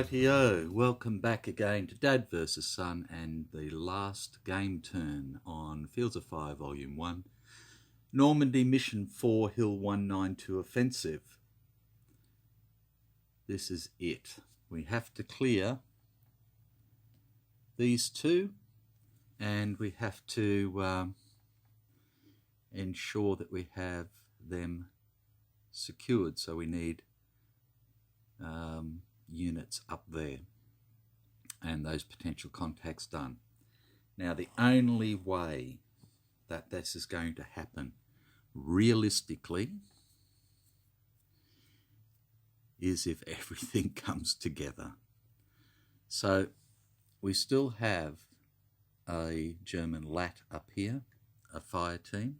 Rightio, welcome back again to Dad vs Son and the last game turn on Fields of Fire Volume 1, Normandy Mission 4 Hill 192 Offensive. This is it. We have to clear these two and we have to ensure that we have them secured, so we need units up there and those potential contacts done. Now the only way that this is going to happen realistically is if everything comes together. So we still have a German LAT up here, a fire team.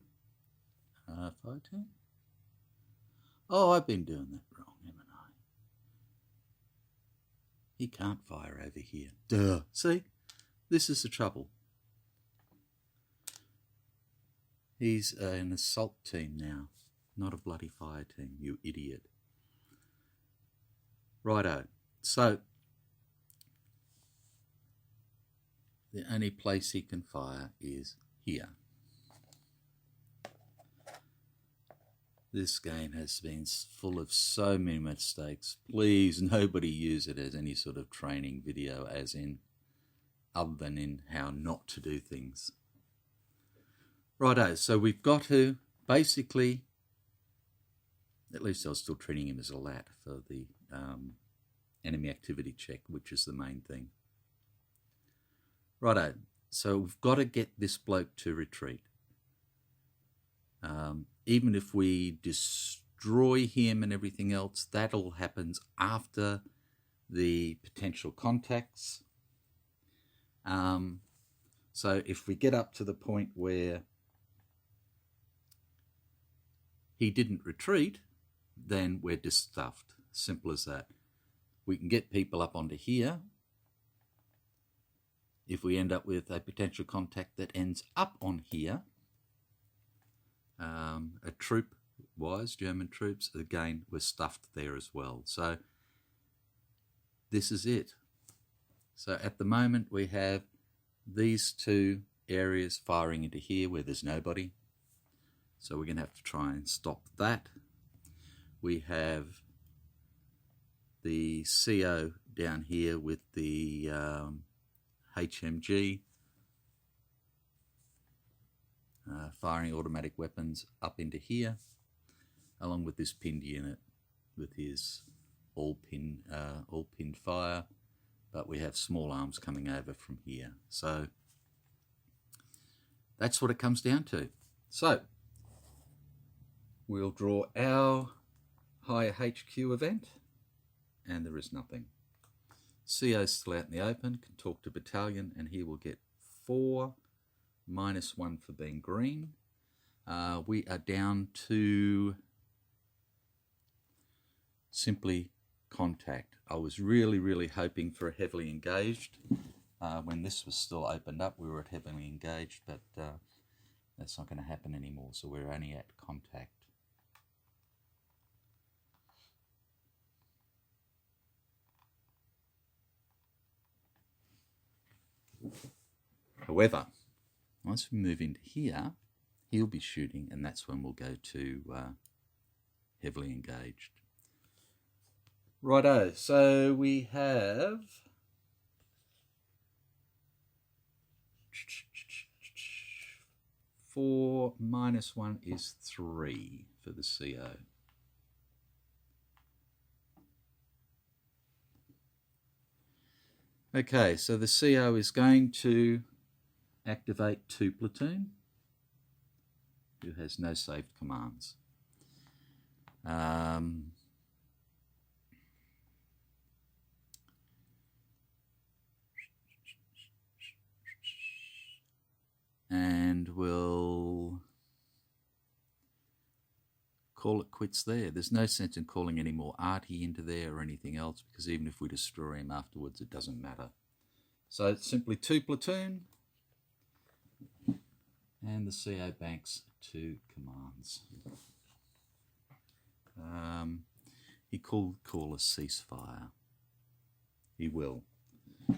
Oh, I've been doing that wrong, haven't I? He can't fire over here. Duh. See? This is the trouble. He's an assault team now, not a bloody fire team, you idiot. Righto. So, the only place he can fire is here. This game has been full of so many mistakes. Please, nobody use it as any sort of training video, as in, other than in how not to do things. Righto, so we've got to basically, at least I was still treating him as a LAT for the enemy activity check, which is the main thing. Righto, so we've got to get this bloke to retreat. Even if we destroy him and everything else, that all happens after the potential contacts. So if we get up to the point where he didn't retreat, then we're just stuffed. Simple as that. We can get people up onto here. If we end up with a potential contact that ends up on here, a troop-wise, German troops, again, we're stuffed there as well. So this is it. So at the moment we have these two areas firing into here where there's nobody. So we're going to have to try and stop that. We have the CO down here with the HMG firing automatic weapons up into here, along with this pinned unit with his all pinned fire, but we have small arms coming over from here. So that's what it comes down to. So we'll draw our higher HQ event, and there is nothing. CO's still out in the open, can talk to battalion, and he will get 4 -1 for being green. We are down to simply contact. I was really hoping for a heavily engaged. When this was still opened up, we were at heavily engaged, but that's not going to happen anymore, so we're only at contact. However, once we move into here, he'll be shooting, and that's when we'll go to heavily engaged. Righto, so we have four -1 is 3 for the CO. Okay, so the CO is going to activate 2 platoon, who has no saved commands. And we'll call it quits there. There's no sense in calling any more arty into there or anything else, because even if we destroy him afterwards, it doesn't matter. So it's simply 2 platoon, and the CO banks 2 commands. He could call a ceasefire. he will.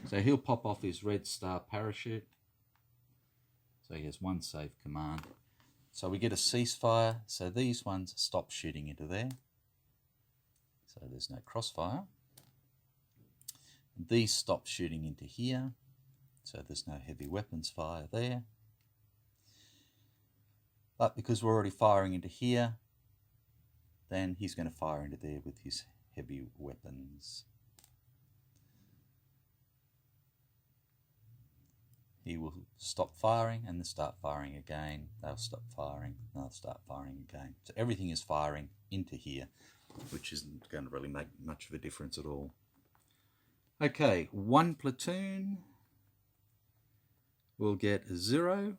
So he'll pop off his red star parachute. So he has one safe command. So we get a ceasefire. So these ones stop shooting into there. So there's no crossfire. These stop shooting into here. So there's no heavy weapons fire there. But because we're already firing into here, then he's going to fire into there with his heavy weapons. He will stop firing and then start firing again. They'll stop firing and they'll start firing again. So everything is firing into here, which isn't going to really make much of a difference at all. Okay, one platoon will get 0.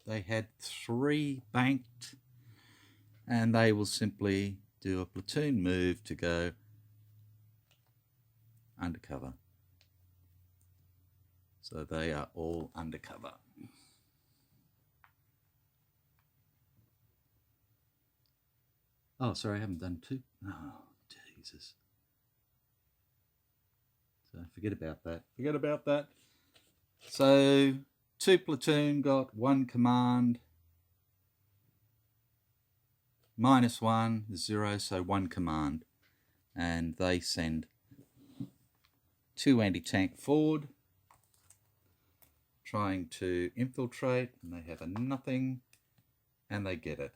They had 3 banked, and they will simply do a platoon move to go undercover. So they are all undercover. Oh, sorry, I haven't done 2. Oh, Jesus. So forget about that. Forget about that. So 2 platoon got 1 command. -1, 0, so 1 command. And they send 2 anti-tank forward, trying to infiltrate, and they have a nothing, and they get it.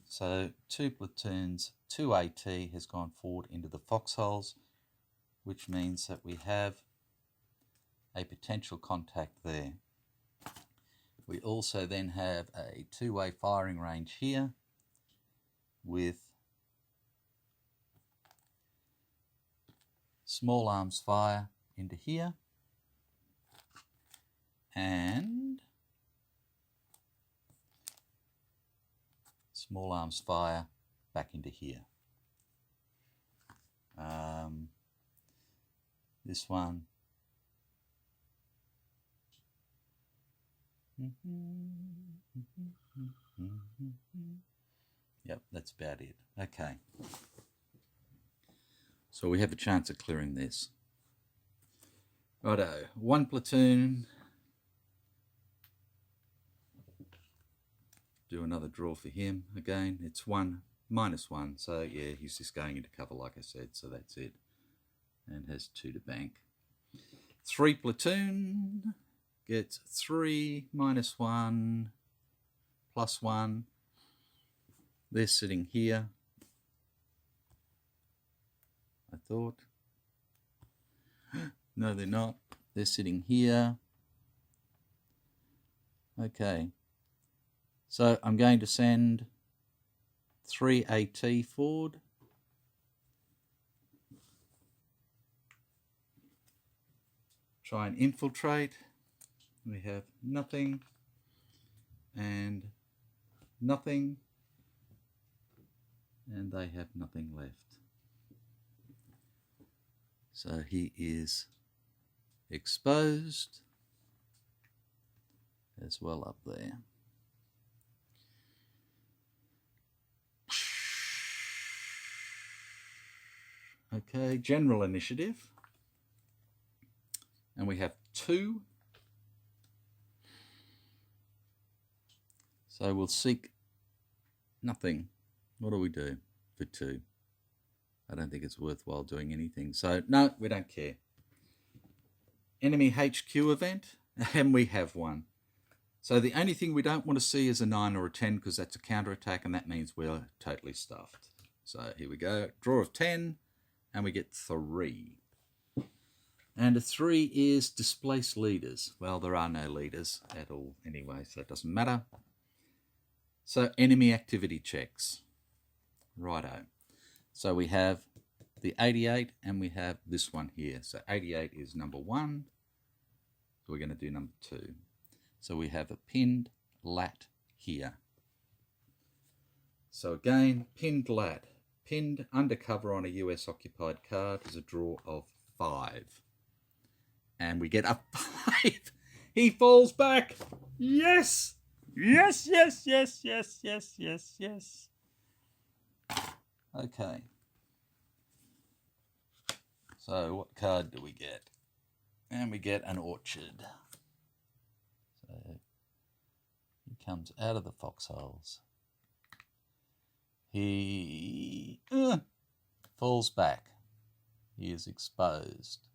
So 2 platoons, 2 AT has gone forward into the foxholes, which means that we have a potential contact there. We also then have a 2-way firing range here with small arms fire into here and small arms fire back into here. This one. Yep, that's about it. Okay. So we have a chance of clearing this. Righto, 1 platoon. Do another draw for him. Again, it's 1 -1. So yeah, he's just going into cover like I said, so that's it. And has 2 to bank. 3 platoon gets 3 -1 +1. They're sitting here, I thought. No, they're not. They're sitting here. Okay. So I'm going to send 3 AT forward. Try and infiltrate. We have nothing and nothing, and they have nothing left. So he is exposed as well up there. Okay, general initiative. And we have 2. So we'll seek nothing. What do we do for 2? I don't think it's worthwhile doing anything. So no, we don't care. Enemy HQ event, and we have 1. So the only thing we don't want to see is a 9 or a 10 because that's a counterattack, and that means we're totally stuffed. So here we go. Draw of 10, and we get 3. And a 3 is displace leaders. Well, there are no leaders at all anyway, so it doesn't matter. So enemy activity checks. Righto. So we have the 88 and we have this one here. So 88 is number 1. So we're going to do number 2. So we have a pinned lat here. So again, pinned lat. Pinned undercover on a US occupied card is a draw of 5. And we get a 5. He falls back. Yes. Yes, yes, yes, yes, yes, yes, yes. Okay. So what card do we get? And we get an orchard. So he comes out of the foxholes. He falls back. He is exposed.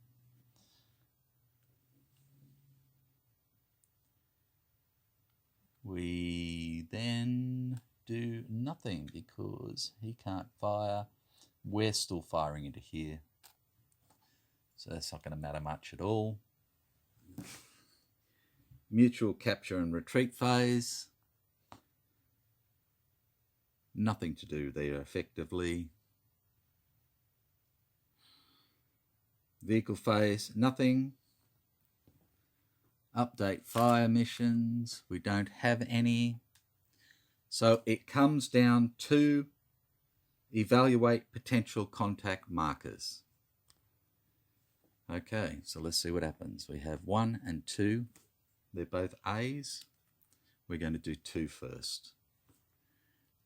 We then do nothing because he can't fire. We're still firing into here. So that's not going to matter much at all. Mutual capture and retreat phase. Nothing to do there effectively. Vehicle phase, nothing. Update fire missions, we don't have any. So it comes down to evaluate potential contact markers. Okay, so let's see what happens. We have 1 and 2. They're both A's. We're going to do 2 first,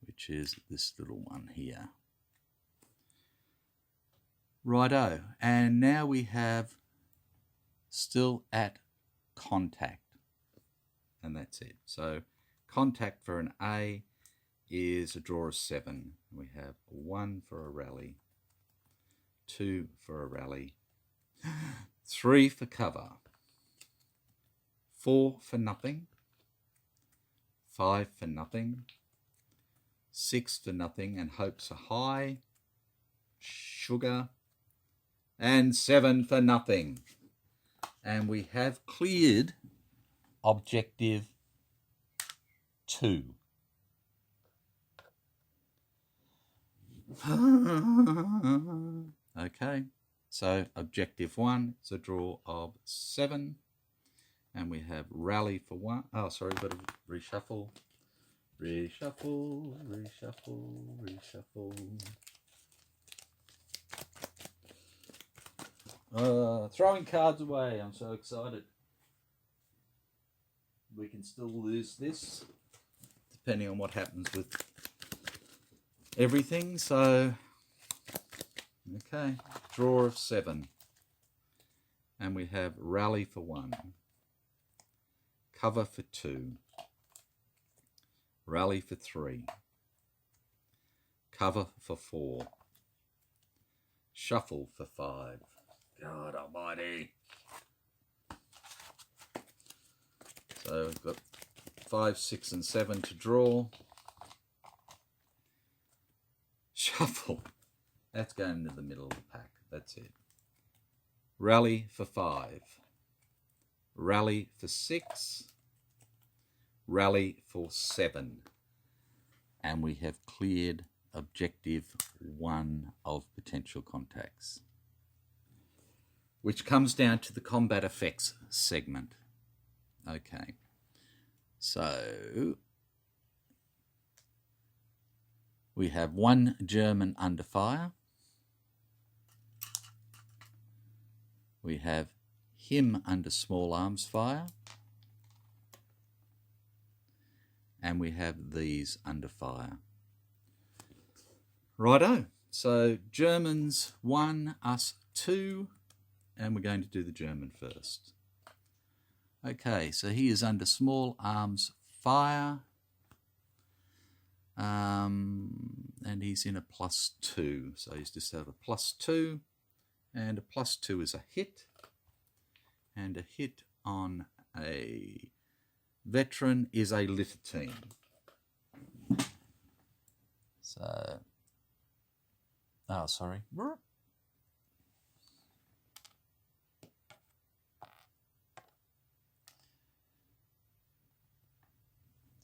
which is this little one here. Righto, and now we have still at contact, and that's it. So contact for an A is a draw of 7. We have 1 for a rally, 2 for a rally, 3 for cover, 4 for nothing, 5 for nothing, 6 for nothing, and hopes are high, sugar, and 7 for nothing. And we have cleared objective 2. Okay, so objective 1 is a draw of 7. And we have rally for 1. Oh, sorry, we've got to reshuffle. Reshuffle, reshuffle, reshuffle. Throwing cards away. I'm so excited. We can still lose this, depending on what happens with everything. So, okay, draw of 7. And we have rally for 1. Cover for 2. Rally for 3. Cover for 4. Shuffle for 5. God almighty. So we've got 5, 6, and 7 to draw. Shuffle. That's going into the middle of the pack. That's it. Rally for 5. Rally for 6. Rally for 7. And we have cleared objective 1 of potential contacts, which comes down to the combat effects segment. Okay, so we have 1 German under fire. We have him under small arms fire. And we have these under fire. Righto, so Germans 1, us 2. And we're going to do the German first. Okay, so he is under small arms fire. And he's in a +2. So he's just have a +2. And a +2 is a hit. And a hit on a veteran is a litter team. So, oh, sorry.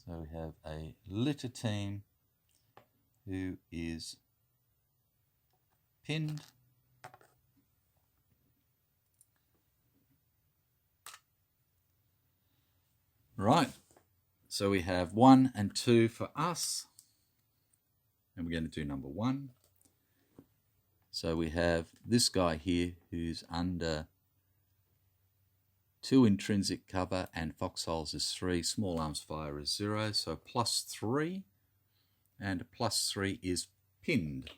So we have a litter team who is pinned. Right, so we have 1 and 2 for us, and we're going to do number 1. So we have this guy here who's under 2 intrinsic cover, and foxholes is 3, small arms fire is 0, so +3, and a +3 is pinned.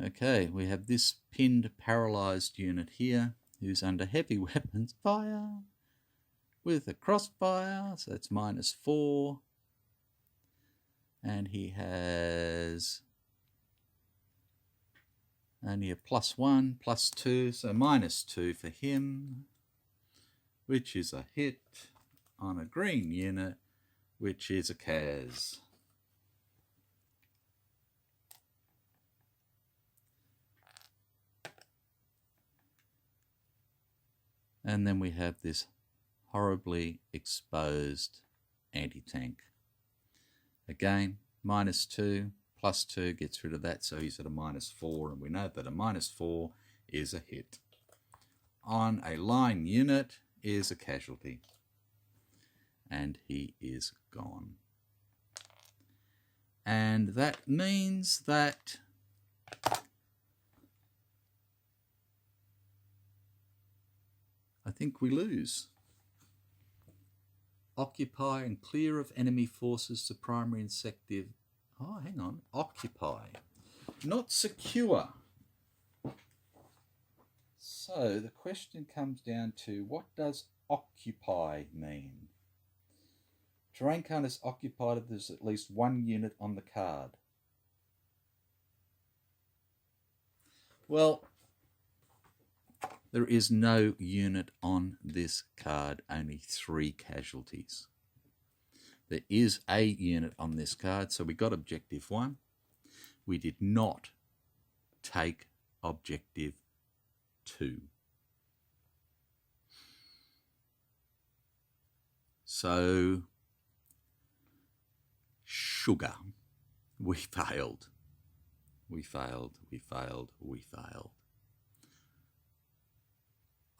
Okay, we have this pinned paralysed unit here who's under heavy weapons fire with a crossfire, so that's -4. And he has only a +1, +2, so -2 for him, which is a hit on a green unit, which is a Kaz. And then we have this horribly exposed anti-tank. Again, -2, +2 gets rid of that, so he's at a -4, and we know that a -4 is a hit. On a line unit is a casualty, and he is gone. And that means that I think we lose. Occupy and clear of enemy forces to primary and sective. Oh, hang on. Occupy, not secure. So the question comes down to, what does occupy mean? Terrain card is occupied if there's at least one unit on the card. Well, there is no unit on this card, only 3 casualties. There is a unit on this card, so we got objective 1. We did not take objective 2. So, sugar. We failed. We failed. We failed. We failed.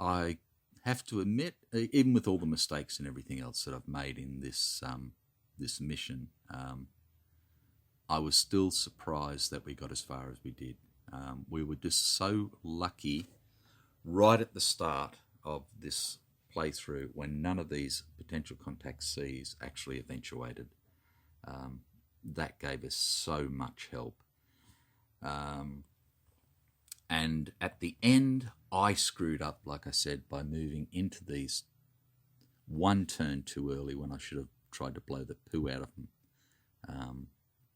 I have to admit, even with all the mistakes and everything else that I've made in this this mission, I was still surprised that we got as far as we did. We were just so lucky right at the start of this playthrough when none of these potential contact Cs actually eventuated. That gave us so much help. And at the end, I screwed up, like I said, by moving into these one turn too early when I should have tried to blow the poo out of them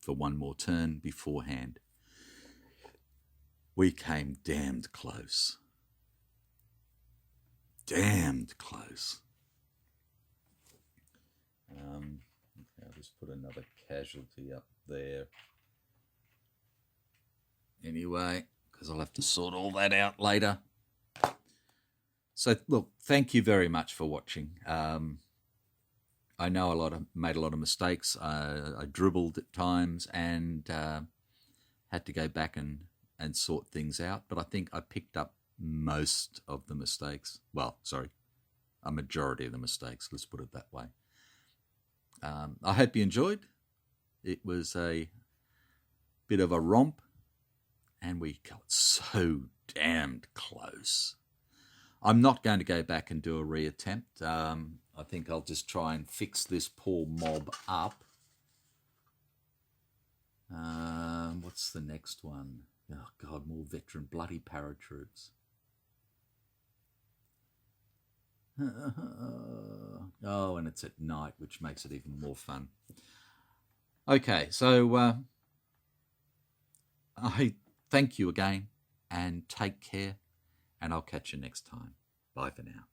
for one more turn beforehand. We came damned close. Damned close. Okay, I'll just put another casualty up there. Anyway, because I'll have to sort all that out later. So, look, thank you very much for watching. I know made a lot of mistakes. I dribbled at times and had to go back and sort things out. But I think I picked up most of the mistakes. Well, sorry, a majority of the mistakes. Let's put it that way. I hope you enjoyed. It was a bit of a romp. And we got so damned close. I'm not going to go back and do a reattempt. I think I'll just try and fix this poor mob up. What's the next one? Oh, God, more veteran bloody paratroops. Oh, and it's at night, which makes it even more fun. Okay, so I thank you again, and take care, and I'll catch you next time. Bye for now.